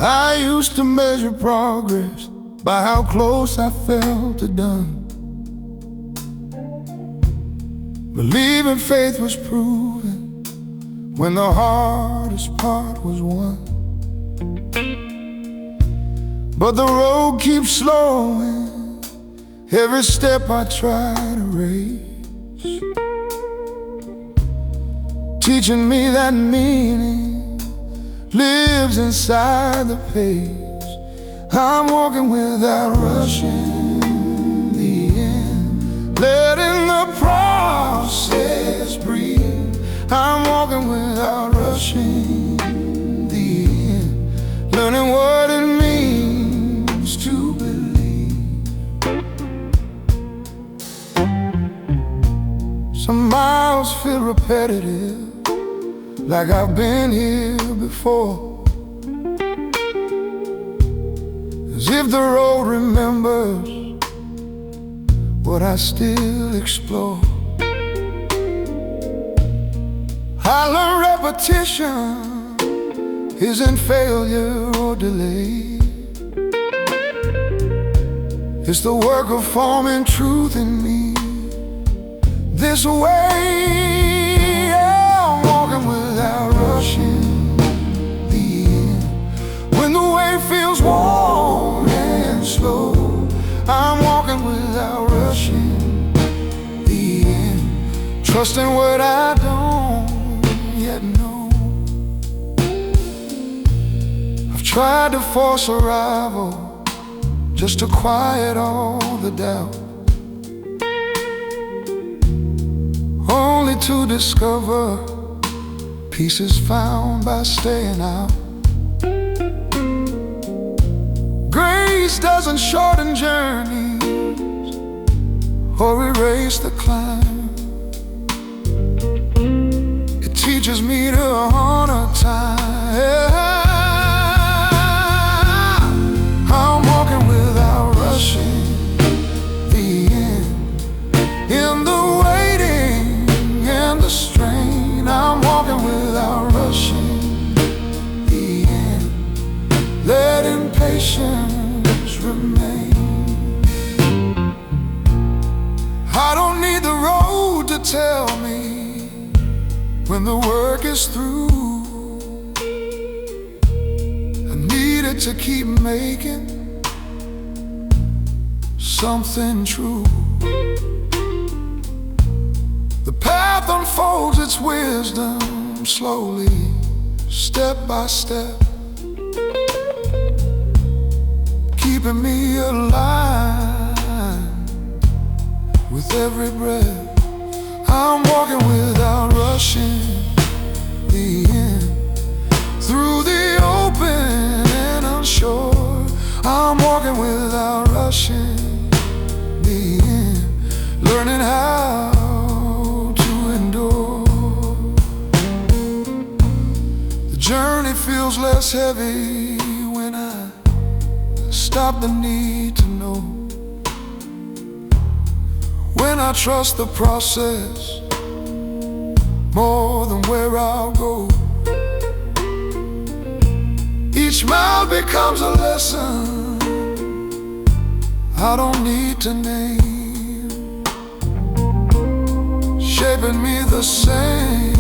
I used to measure progress by how close I felt to done. Believing faith was proven when the hardest part was won. But the road keeps slowing every step I try to raise, teaching me that meaning lives inside the pace. I'm walking without rushing the end, letting the process breathe. I'm walking without rushing the end, learning what it means to believe. Some miles feel repetitive, like I've been here before, as if the road remembers what I still explore. I learned repetition isn't failure or delay. It's the work of forming truth in me this way. I'm walking without rushing the end. When the way feels warm and slow, I'm walking without rushing the end, trusting what I don't yet know. I've tried to force arrival just to quiet all the doubt, only to discover peace is found by staying out. Grace doesn't shorten journeys or erase the climb. It teaches me to honor time. I'm walking without rushing the end, in the waiting and the strain. I'm walking without rushing the end, letting patience remain. I don't need the road to tell me when the work is through. I need it to keep making something true. The path unfolds its wisdom slowly, step by step, keeping me alive with every breath. I'm walking without rushing the end, through the open and unsure. I'm walking without rushing the end, learning how to endure. The journey feels less heavy when I stop the need to know, when I trust the process more than where I'll go. Each mile becomes a lesson I don't need to name, shaping me the same.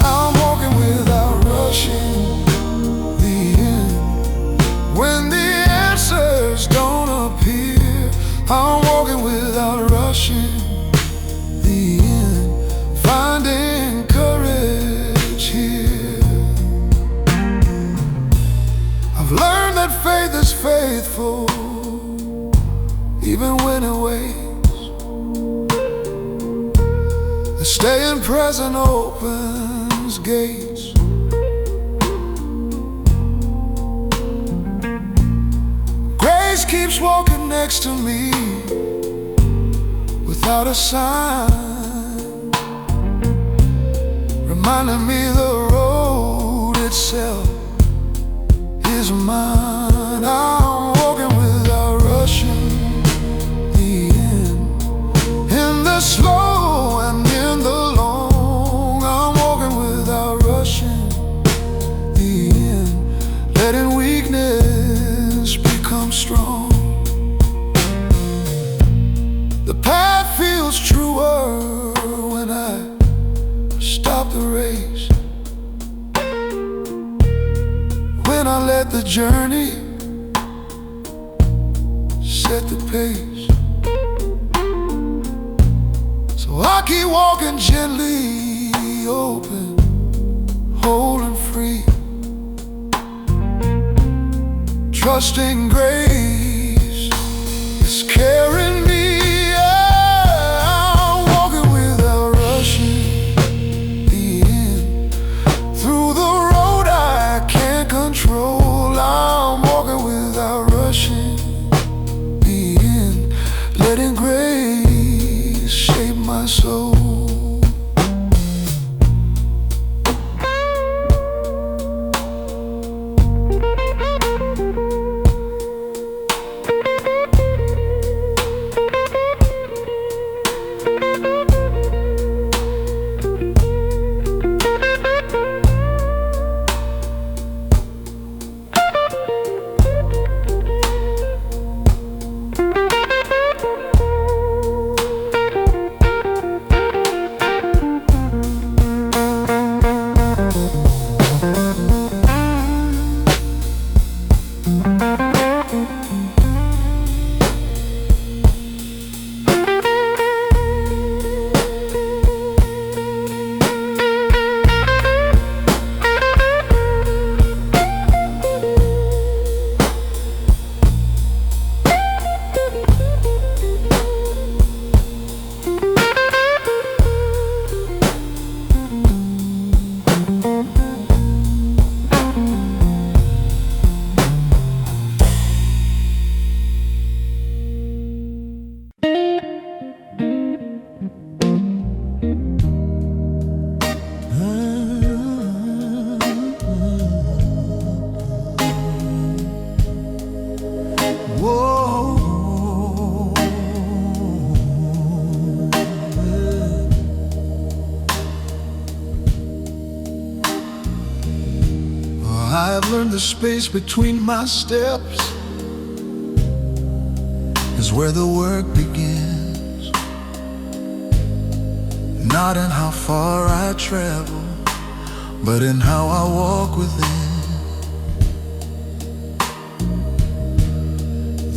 I'm walking without rushing the end. When the answers don't appear, I'm walking without rushing the end, finding courage here. I've learned that faith is faithful even when it waits. The staying present opens gates. Grace keeps walking next to me without a sign, reminding me the road itself is mine. I'm walking without rushing the end, in the slow and in the long. I'm walking without rushing journey, set the pace. So I keep walking gently, open, holding free, trusting grace is carrying me. I'm walking without rushing the end through the road I can't control. I'm walking without rushing the end, letting grace shape my soul. I've learned the space between my steps is where the work begins. Not in how far I travel, but in how I walk within.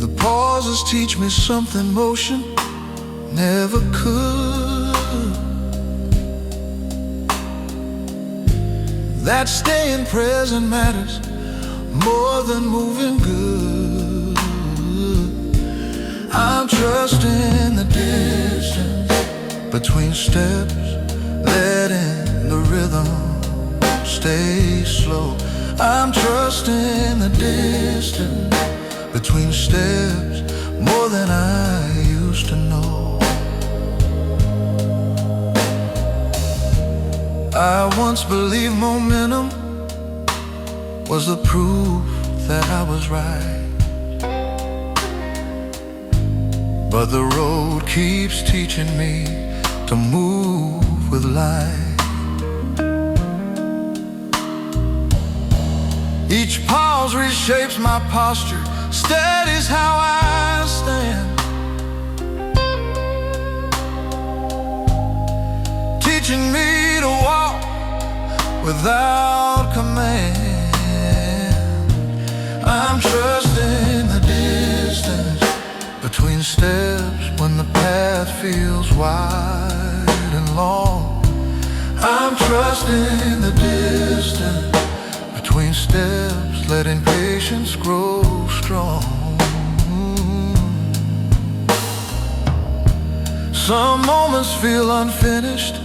The pauses teach me something motion never could. That staying present matters more than moving good. I'm trusting the distance between steps, letting the rhythm stay slow. I'm trusting the distance between steps more than I used to know. I once believed momentum was the proof that I was right, but the road keeps teaching me to move with light. Each pause reshapes my posture, steadies how I stand, teaching me to walk without command. I'm trusting the distance between steps when the path feels wide and long. I'm trusting the distance between steps, letting patience grow strong. Some moments feel unfinished,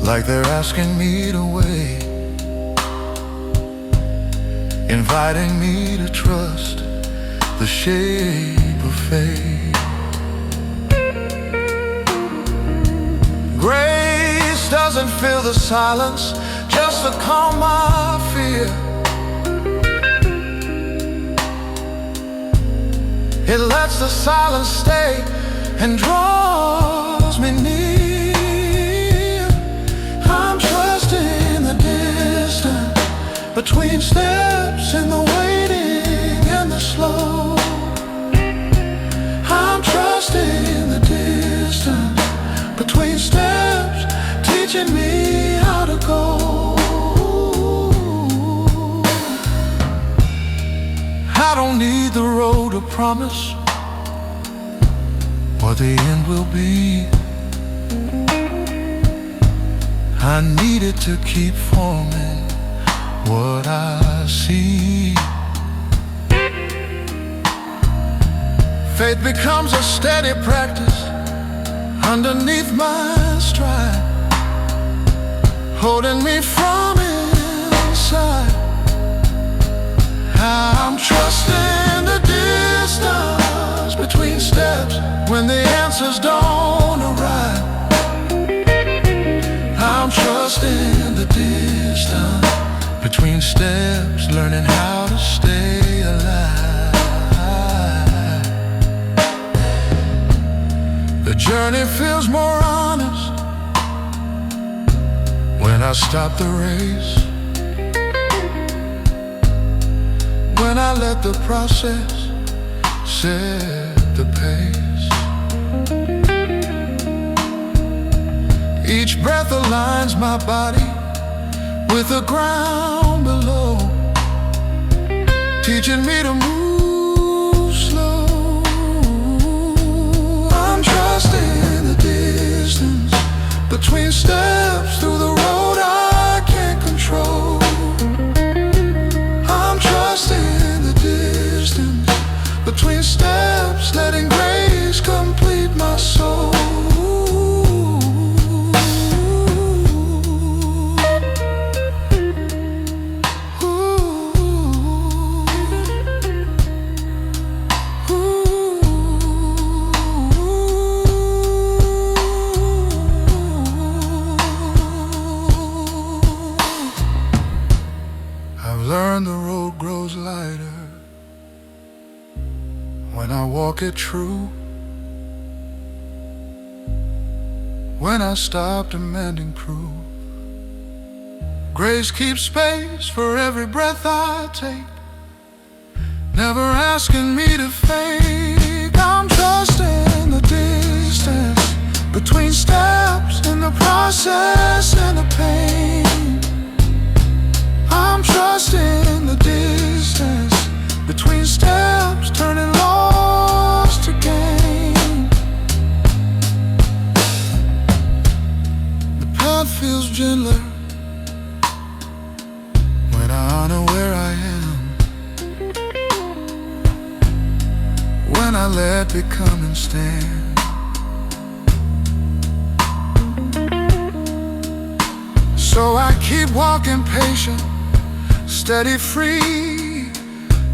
like they're asking me to wait, inviting me to trust the shape of fate. Grace doesn't fill the silence just to calm my fear. It lets the silence stay and draws me near. I'm trusting the distance between steps in the waiting and the slow. I'm trusting the distance between steps, teaching me how to go. to promise what the end will be. I needed to keep forming what I see. Faith becomes a steady practice underneath my stride, holding me from inside. I'm trusting the distance between steps when the answers don't arrive. I'm trusting the distance between steps, learning how to stay alive. The journey feels more honest when I stop the race, when I let the process set the pace. Each breath aligns my body with the ground below, teaching me to move slow. I'm trusting the distance between steps through the road I can't control. I'm trusting the distance between steps, letting grace complete my soul. Learn the road grows lighter when I walk it true, when I stop demanding proof. Grace keeps space for every breath I take, never asking me to fake. I'm trusting the distance between steps in the process and the pain. I'm trusting the distance between steps, turning loss to gain. The path feels gentler when I honor where I am, when I let becoming stand. So I keep walking patient, steady, free,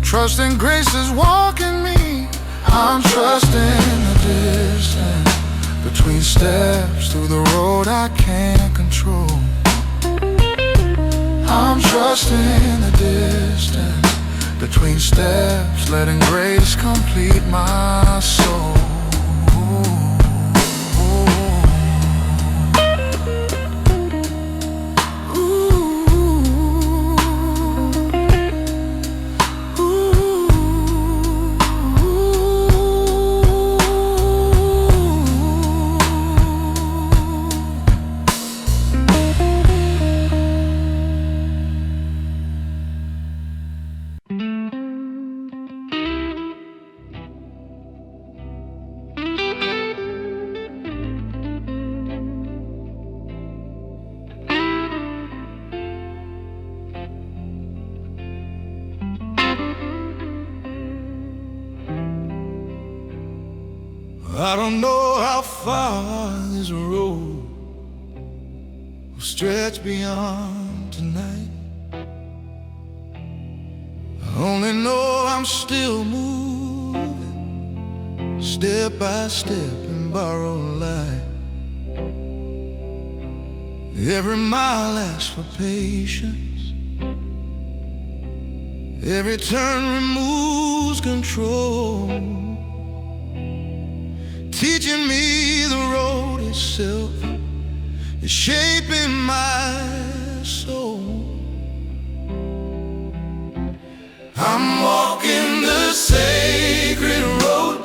trusting grace is walking me. I'm trusting the distance between steps through the road I can't control. I'm trusting the distance between steps, letting grace complete my soul. I don't know how far this road will stretch beyond tonight. I only know I'm still moving, step by step in borrowed light. Every mile asks for patience, every turn removes control, teaching me the road itself is shaping my soul. I'm walking the sacred road,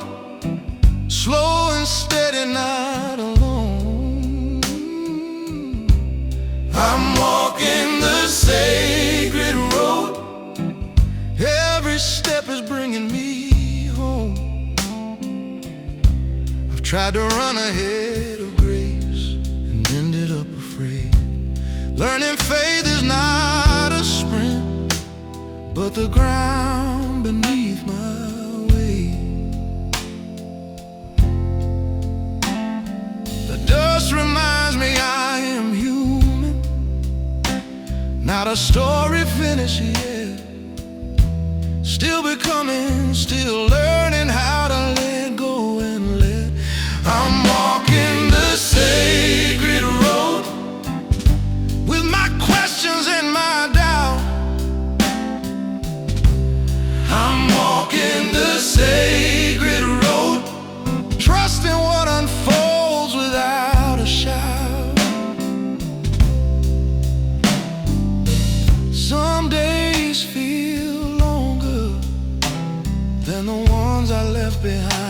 slow and steady, not alone. I'm walking the sacred road, every step is bringing me home. Tried to run ahead of grace and ended up afraid. Learning faith is not a sprint, but the ground beneath my weight. The dust reminds me I am human, not a story finished yet. Still becoming, still learning how to let go and let. I'm walking the sacred road with my questions and my doubt. I'm walking the sacred road, trusting what unfolds without a shout. Some days feel longer than the ones I left behind.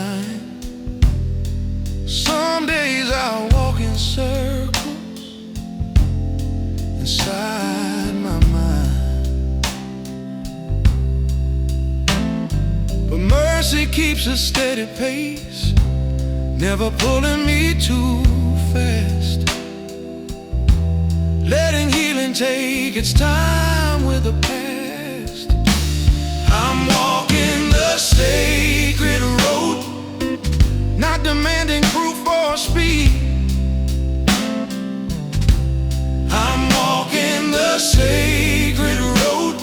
Some days I walk in circles inside my mind, but mercy keeps a steady pace, never pulling me too fast, letting healing take its time with the past. I'm walking the sacred road, not demanding proof or speed. I'm walking the sacred road,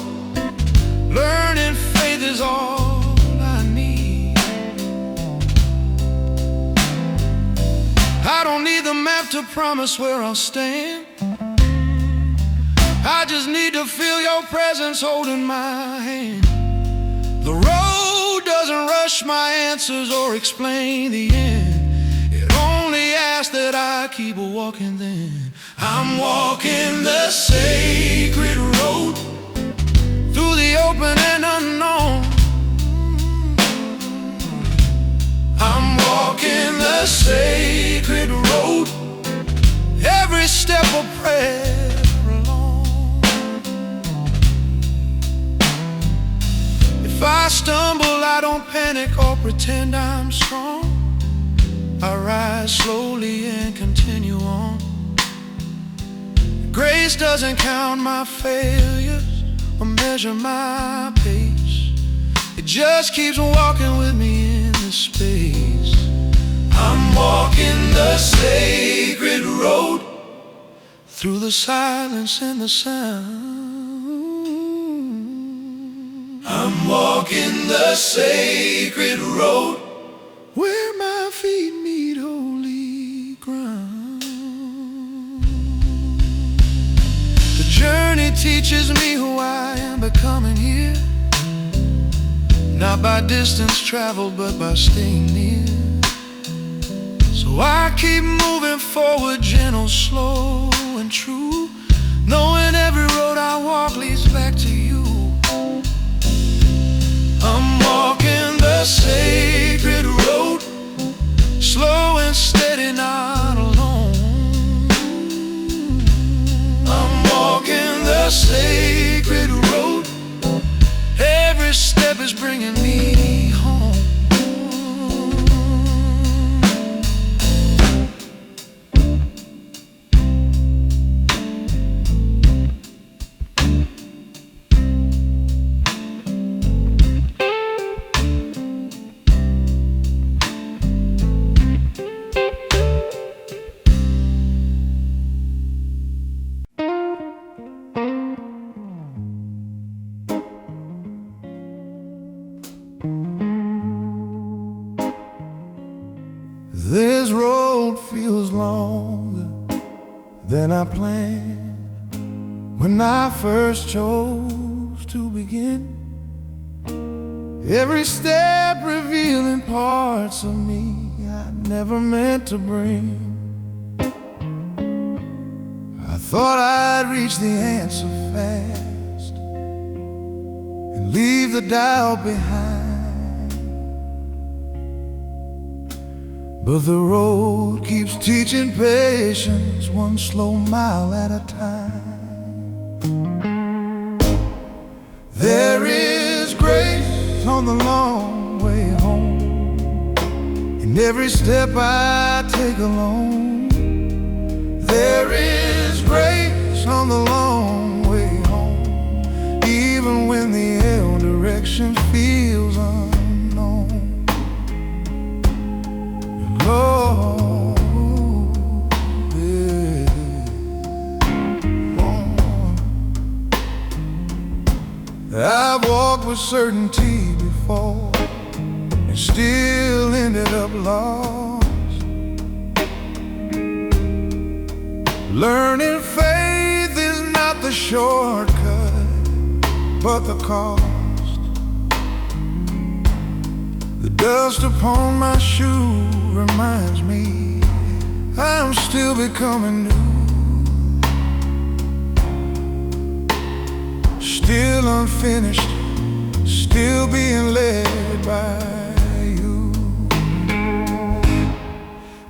learning faith is all I need. I don't need the map to promise where I'll stand. I just need to feel your presence holding my hand. The road doesn't rush my answers or explain the end. It only asks that I keep walking then. I'm walking the sacred road through the open and unknown. I'm walking the sacred road, every step a prayer alone. If I stumble, I don't panic or pretend I'm strong. I rise slowly and continue on. Grace doesn't count my failures or measure my pace. It just keeps walking with me in this space. I'm walking the sacred road through the silence and the sound. I'm walking the sacred road where my feet meet holy ground. The journey teaches me who I am becoming here, not by distance traveled, but by staying near. So I keep moving forward, gentle, slow, and true, knowing every road I walk leads back to you. I'm walking the sacred road, slow and steady, not alone. I'm walking the sacred road, every step is bringing me home. This road feels longer than I planned when I first chose to begin. Every step revealing parts of me I never meant to bring. I thought I'd reach the answer fast and leave the doubt behind. But the road keeps teaching patience, one slow mile at a time. There is grace on the long way home, and every step I take alone. There is grace on the long way home, even when the direction feels unknown. Lord, yeah. I've walked with certainty before and still ended up lost. Learning faith is not the shortcut, but the cost. The dust upon my shoe reminds me I'm still becoming new, still unfinished, still being led by you.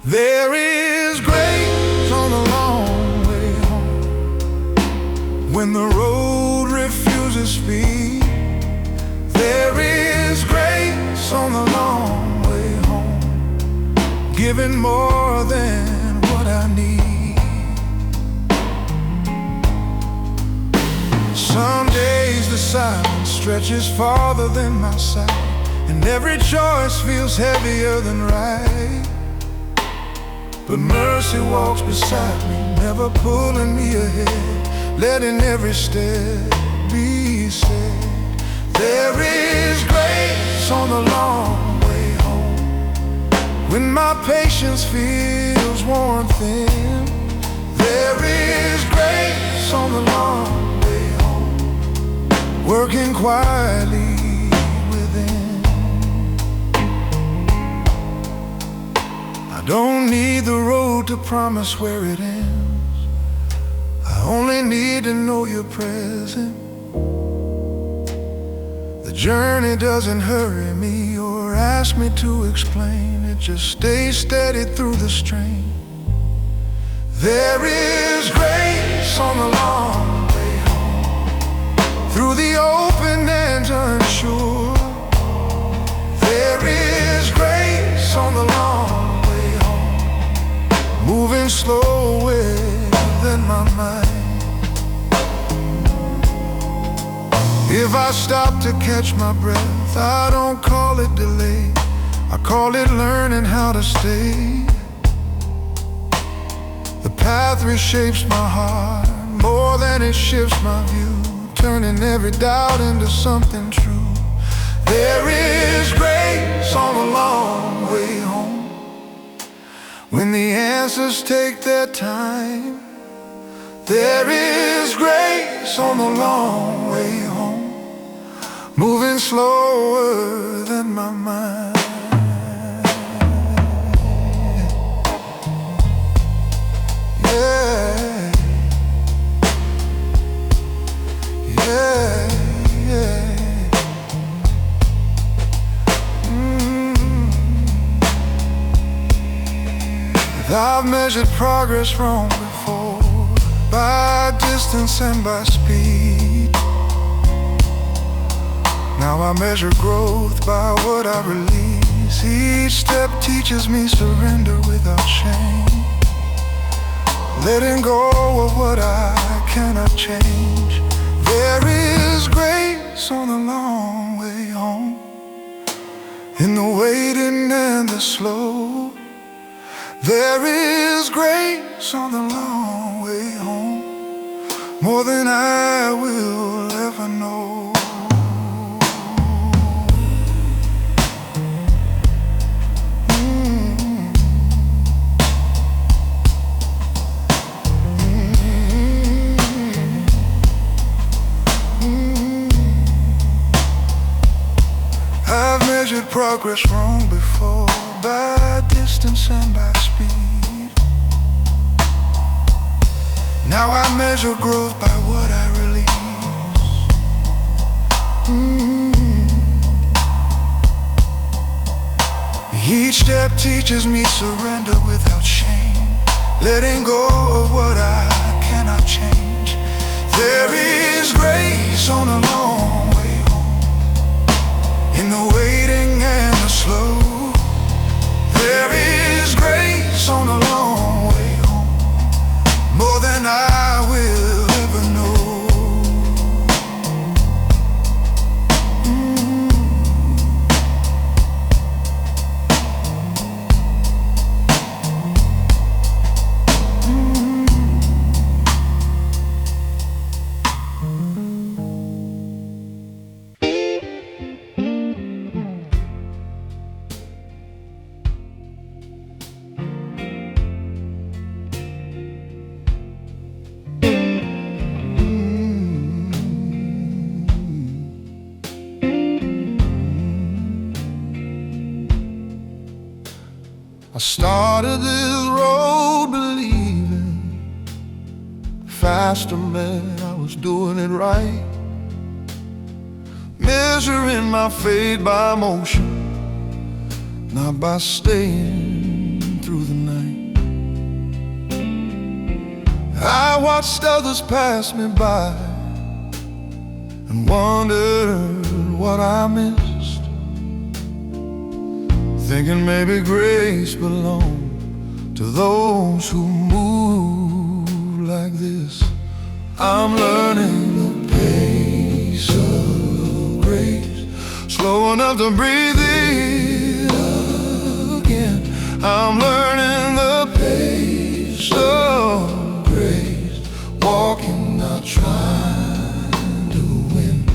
There is grace on the long way home, when the road refuses speed. There is grace on the long way home, giving more than what I need. Some days the silence stretches farther than my sight, and every choice feels heavier than right. But mercy walks beside me, never pulling me ahead, letting every step be said. There is grace on the long way home, when my patience feels worn thin. There is grace on the long way home, working quietly within. I don't need the road to promise where it ends, I only need to know you're present. The journey doesn't hurry me or ask me to explain, it just stays steady through the strain. There is grace on the long way home, through the open and unsure. There is grace on the long way home, moving slower than my mind. If I stop to catch my breath, I don't call it delay, I call it learning how to stay. The path reshapes my heart more than it shifts my view, turning every doubt into something true. There is grace on the long way home, when the answers take their time. There is grace on the long way home, moving slower than my mind. Yeah, yeah, yeah. I've measured progress wrong before, by distance and by speed. Now I measure growth by what I release. Each step teaches me surrender without shame, letting go of what I cannot change. There is grace on the long way home, in the waiting and the slow. There is grace on the long way home, more than I will ever know. I've measured progress wrong before, by distance and by speed. Now I measure growth by what I release. Each step teaches me surrender without shame, letting go of what I cannot change. There is grace on a long way home, in the waiting and the slow. There I started this road believing faster meant I was doing it right, measuring my fate by motion, not by staying through the night. I watched others pass me by and wondered what I missed, thinking maybe grace belonged to those who move like this. I'm learning the pace of grace, slow enough to breathe it again. I'm learning the pace of grace, walking, not trying to win.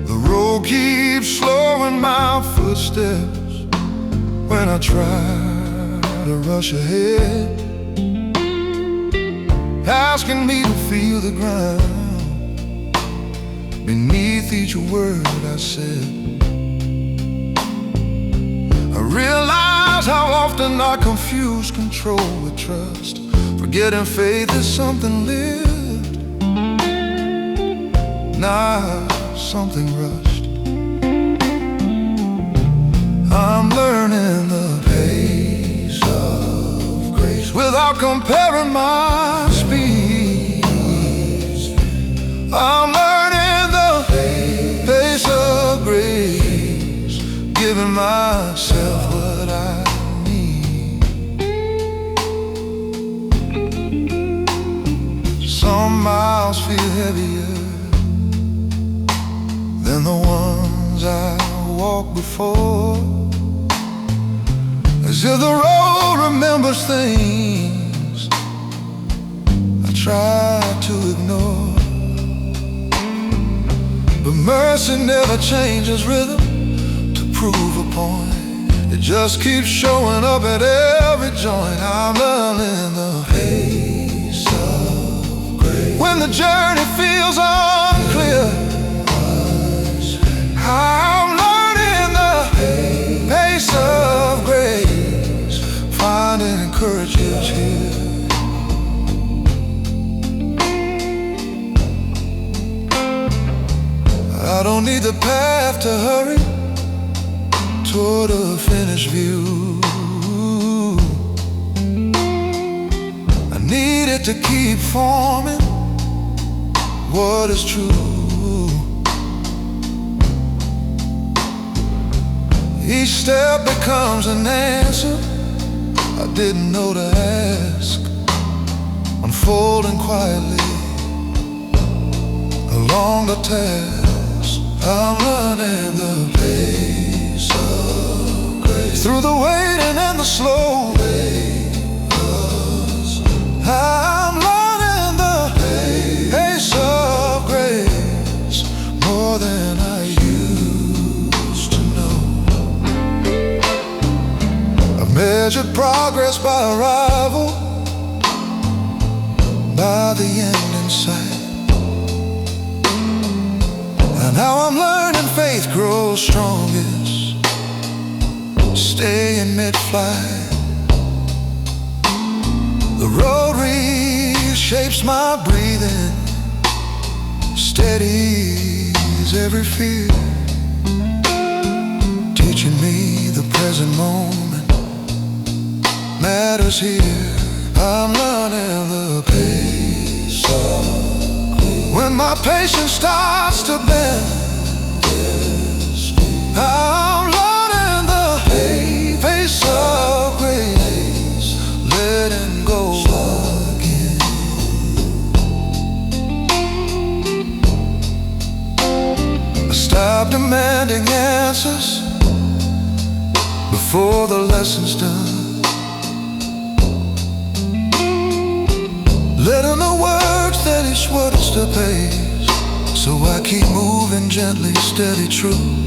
The road keeps slowing my footsteps when I try to rush ahead, asking me to feel the ground beneath each word I said. I realize how often I confuse control with trust, forgetting faith is something lived, not something rushed. I'm learning the pace of grace without comparing my speeds. I'm learning the pace of grace, giving myself what I need. Some miles feel heavier than the ones I walked before, as if the road remembers things I try to ignore. But mercy never changes rhythm to prove a point. It just keeps showing up at every joint. I'm learning the pace of grace when the journey feels unclear. I'm learning the pace of grace, finding encouragement here. I don't need the path to hurry toward a finished view. I need it to keep forming what is true. Each step becomes an answer I didn't know to ask, unfolding quietly along the task. I'm learning the pace of grace through the waiting and the slow ways. I'm learning the pace of grace more than I used to know. I've measured progress by arrival, by the end in sight. And now I'm learning faith grows strongest, staying mid-flight. The road reshapes my breathing, steadies every fear, teaching me the present moment matters here. I'm learning the pace of when my patience starts to bend. I'm learning the pace of grace, letting go again. I stop demanding answers before the lesson's done, letting the words that each word is the pace, so I keep moving gently, steady, true.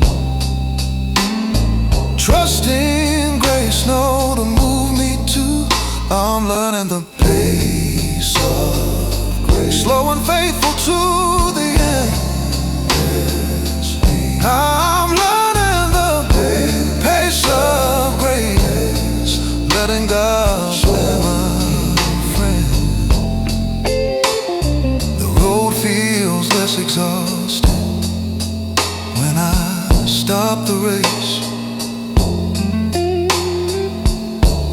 Trusting grace, know to move me to. I'm learning the pace of grace, slow and faithful to the end. I'm learning the pace stop the race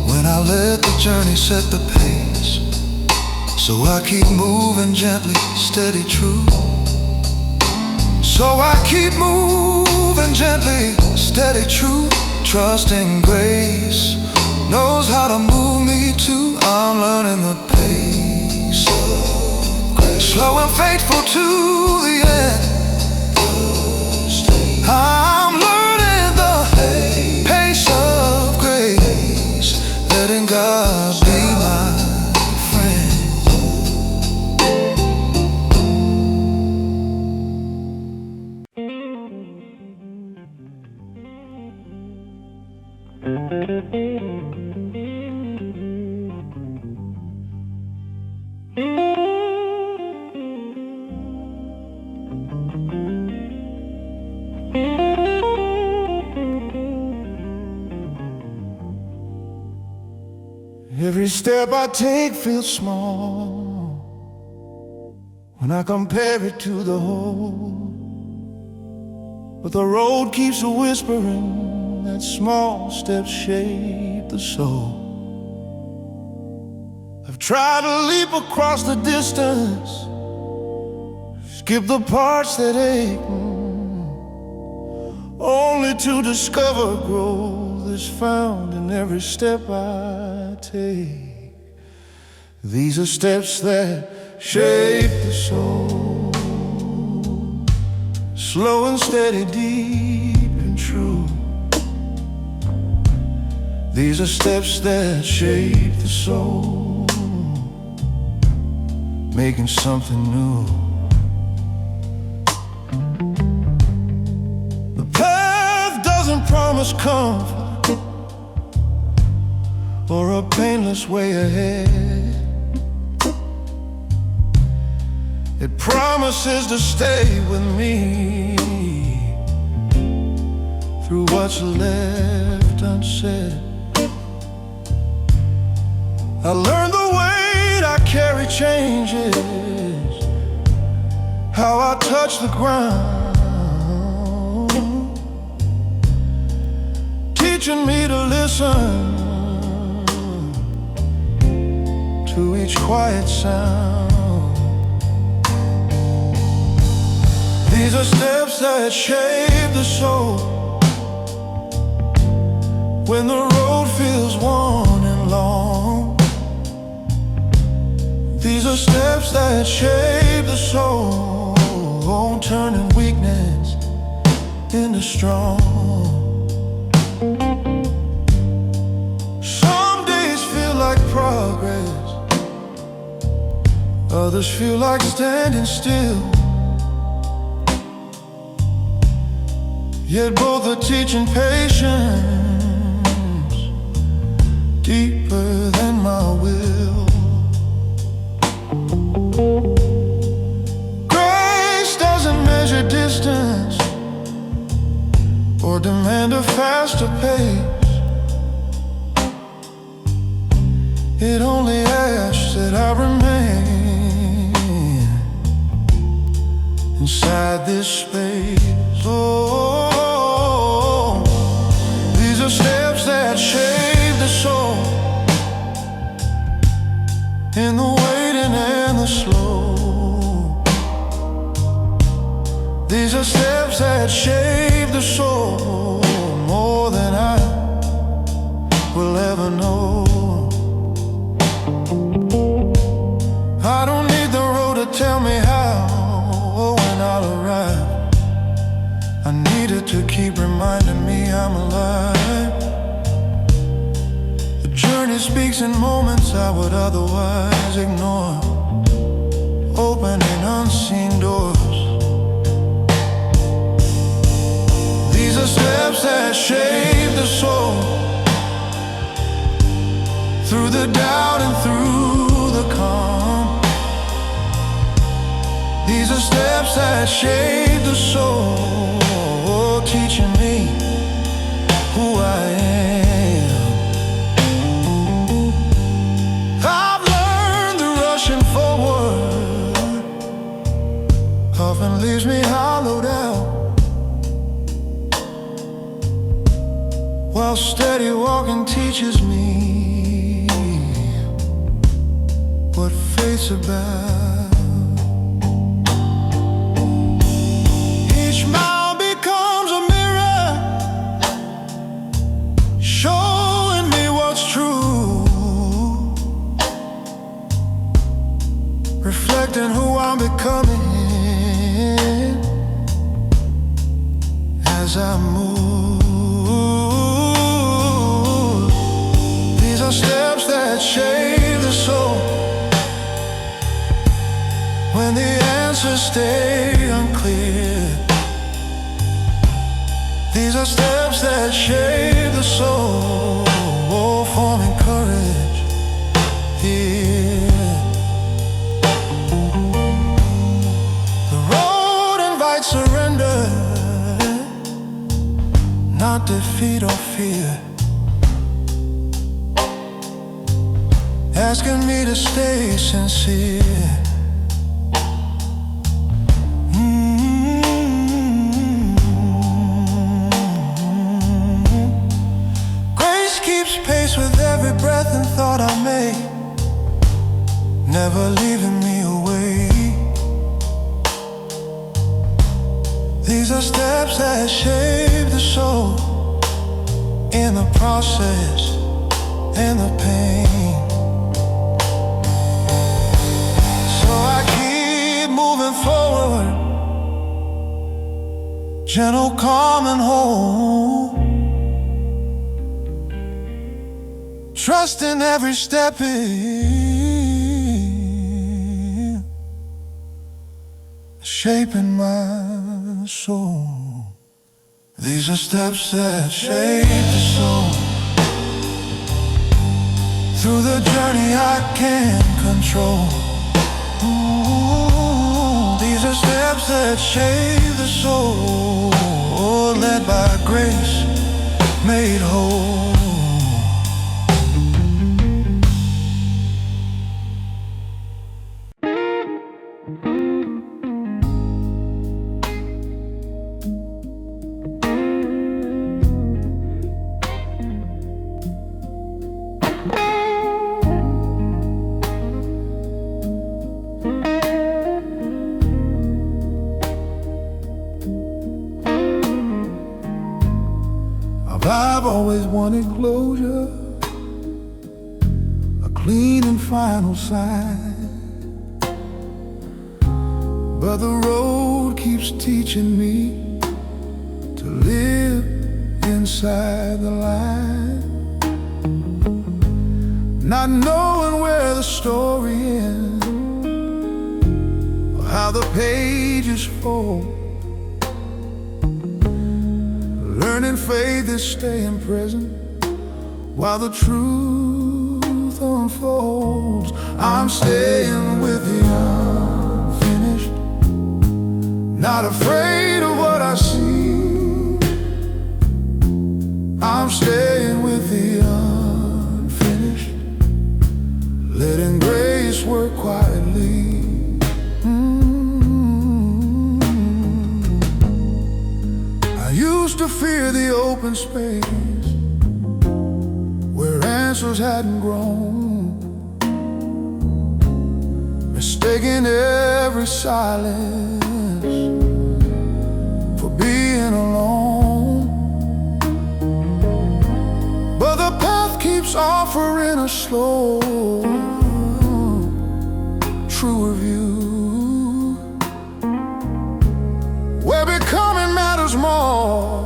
when I let the journey set the pace. So I keep moving gently, steady, true. So I keep moving gently, steady, true. Trusting grace knows how to move me too. I'm learning the pace of grace, slow and faithful to the end. I'm learning the pace of grace, letting God be my friend. Every step I take feels small when I compare it to the whole, but the road keeps whispering that small steps shape the soul. I've tried to leap across the distance, skip the parts that ache, only to discover growth is found in every step I take. These are steps that shape the soul, slow and steady, deep and true. These are steps that shape the soul, making something new. The path doesn't promise comfort or a painless way ahead. It promises to stay with me through what's left unsaid. I learned the weight I carry changes how I touch the ground, teaching me to listen to each quiet sound. These are steps that shape the soul when the road feels worn and long. These are steps that shape the soul, turning weakness into strong. Some days feel like progress, others feel like standing still. Yet both are teaching patience deeper than my will. Grace doesn't measure distance or demand a faster pace. It only asks that I remain inside this space. Oh, these are steps that shape the soul in the waiting and the slow. These are steps that shape the soul more than I will ever know. I don't need the road to tell me how or when I'll arrive. I need it to keep reminding me I'm alive. The journey speaks in moments I would otherwise ignore, opening unseen doors. These are steps that shape the soul through the doubt and through the calm. These are steps that shape the soul, teaching me who I am. I've learned the rushing forward often leaves me hollowed out. while steady walking teaches me what faith's about. Each mile becomes a mirror, showing me what's true, reflecting who I'm becoming as I move. These are steps that shape the soul when the answers stay unclear. These are steps that shape the soul, forming courage here. The road invites surrender, not defeat or fear, asking me to stay sincere. Grace keeps pace with every breath and thought I make, never leaving me away. These are steps that shape the soul in the process and the pain. So I keep moving forward, gentle, calm, and whole, trusting every step in shaping my soul. These are steps that shape the soul through the journey I can't control. Ooh, these are steps that shape the soul, led by grace, made whole. I've always wanted closure, a clean and final sign, but the road keeps teaching me to live inside the line, not knowing where the story ends or how the pages fold. Learning faith is staying present while the truth unfolds. I'm staying with the unfinished, not afraid of what I see. I'm staying with the unfinished, letting grace work quietly. Used to fear the open space where answers hadn't grown, mistaking every silence for being alone. But the path keeps offering a slow, truer view, where becoming matters more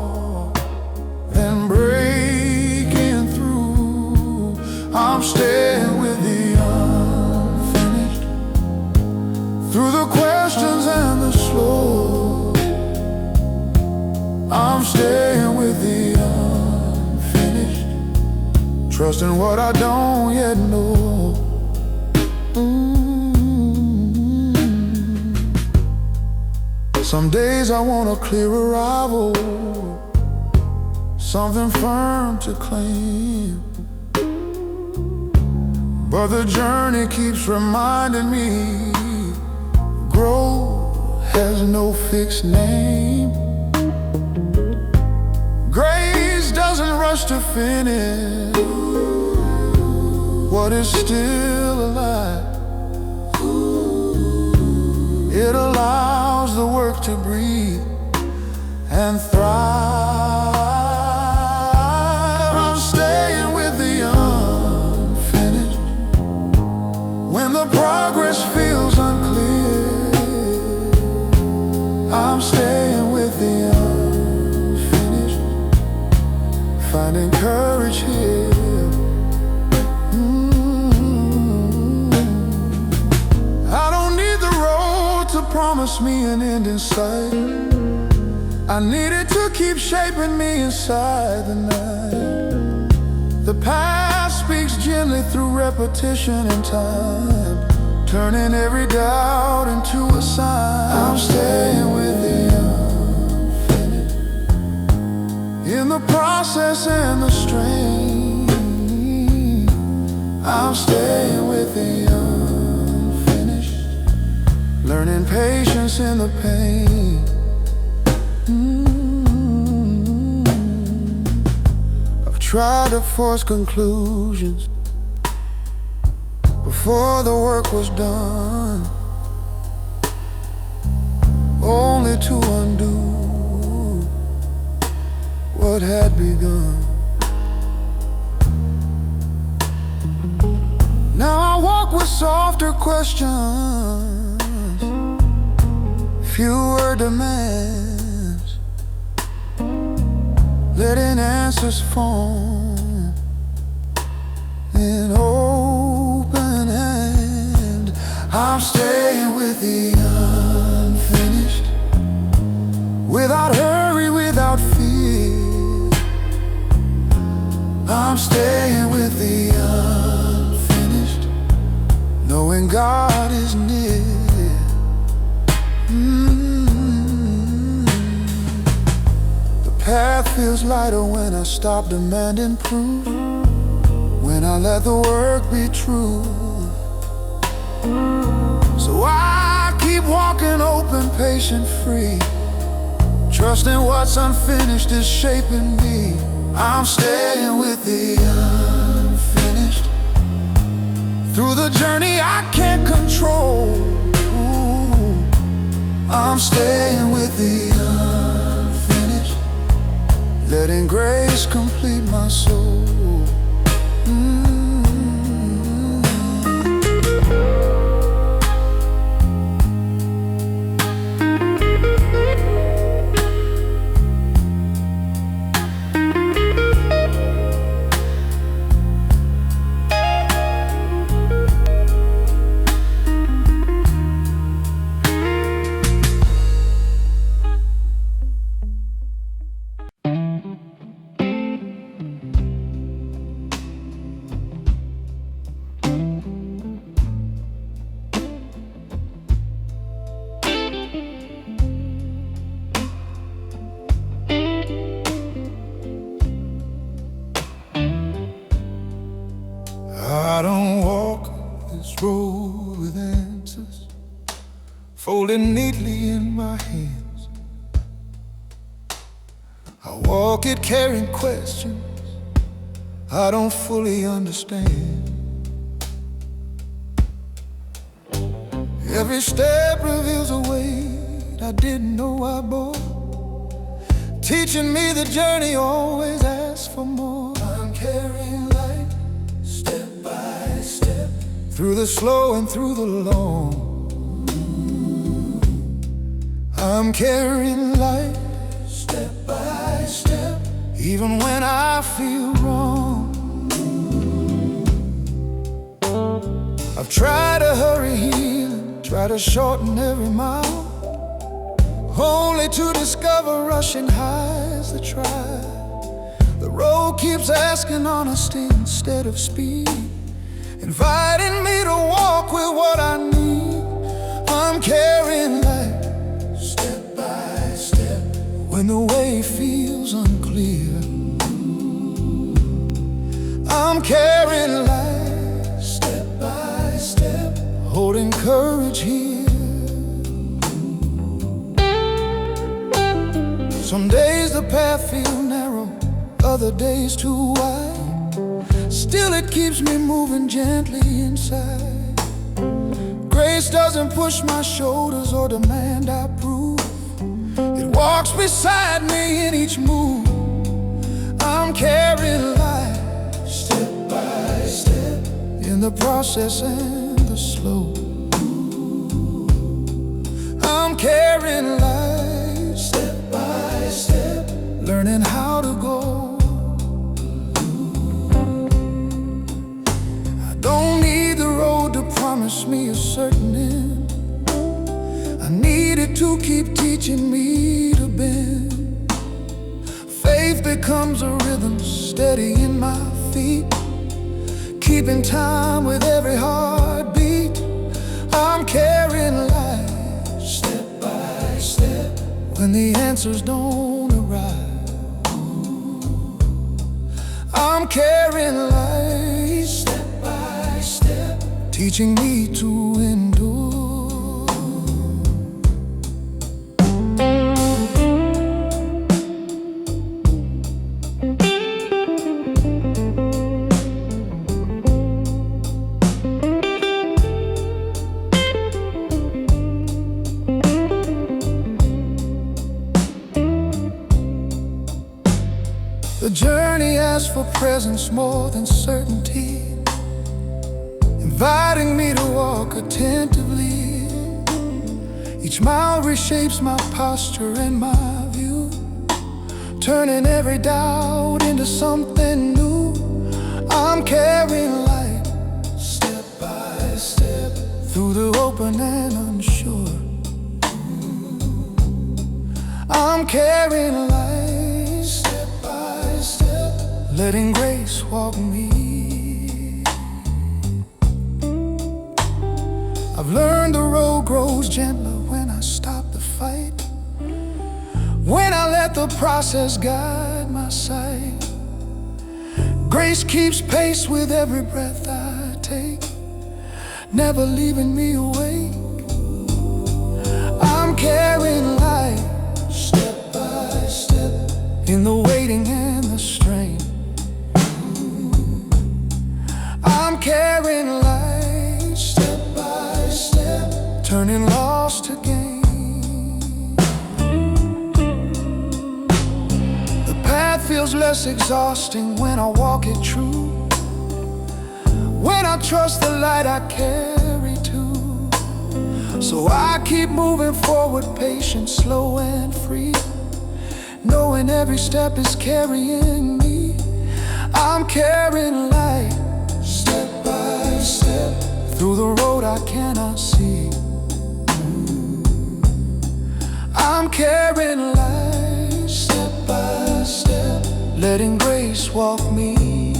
than breaking through. I'm staying with the unfinished, through the questions and the slow. I'm staying with the unfinished, trusting what I don't yet know. Some days I want a clear arrival, something firm to claim, but the journey keeps reminding me growth has no fixed name. Grace doesn't rush to finish what is still alive. It allows the work to breathe and thrive. I'm staying with the unfinished when the progress feels unclear. I'm staying with the unfinished, finding courage here. I don't need the road to promise me an end in sight. I need it to keep shaping me inside the night. The past speaks gently through repetition and time, turning every doubt into a sign. I'm staying with the unfinished, in the process and the strain. I'm staying with the unfinished, learning patience in the pain. I've tried to force conclusions before the work was done, only to undo what had begun. Now I walk with softer questions, fewer demands, letting answers form in open hand. I'm staying with the unfinished, without hurry, without fear. I'm staying with the unfinished, knowing God is near. The path feels lighter when I stop demanding proof, when I let the work be true. So I keep walking open, patient, free, trusting what's unfinished is shaping me. I'm staying with the unfinished, through the journey I can't control. I'm staying with the unfinished, letting grace complete my soul. I don't walk this road with answers folded neatly in my hands. I walk it carrying questions I don't fully understand. Every step reveals a weight I didn't know I bore, teaching me the journey always asks for more. I'm carrying light step by step, through the slow and through the long. I'm carrying light step by step, even when I feel wrong. I've tried to hurry healing, try to shorten every mile, only to discover rushing highs the try. The road keeps asking honesty instead of speed, inviting me to walk with what I need. I'm carrying light step by step, when the way feels unclear. I'm carrying light step by step, holding courage here. Some days the path feels narrow, other days too wide. Still it keeps me moving gently inside. Grace doesn't push my shoulders or demand I prove. It walks beside me in each move. I'm carrying life step by step, in the process and the slow. I'm carrying life step by step, learning how to go. I don't need the road to promise me a certain end. I need it to keep teaching me to bend. Faith becomes a rhythm steady in my feet, keeping time with every heartbeat. I'm carrying life step by step, when the answers don't arrive. I'm carrying life step by step, teaching me to endure. The journey asks for presence more than certainty, inviting me to walk attentively. Each mile reshapes my posture and my view, turning every doubt into something new. I'm carrying light step by step, through the open and unsure. I'm carrying light step by step, letting grace walk me. I've learned the road grows gentler when I stop the fight, when I let the process guide my sight. Grace keeps pace with every breath I take, never leaving me awake. I'm carrying light step by step, in the waiting and the strain. I'm carrying light step by step, turning loss to gain. The path feels less exhausting when I walk it true, when I trust the light I carry too. So I keep moving forward, patient, slow and free, knowing every step is carrying me. I'm carrying light step by step, through the road I cannot see. I'm carrying light step by step, letting grace walk me.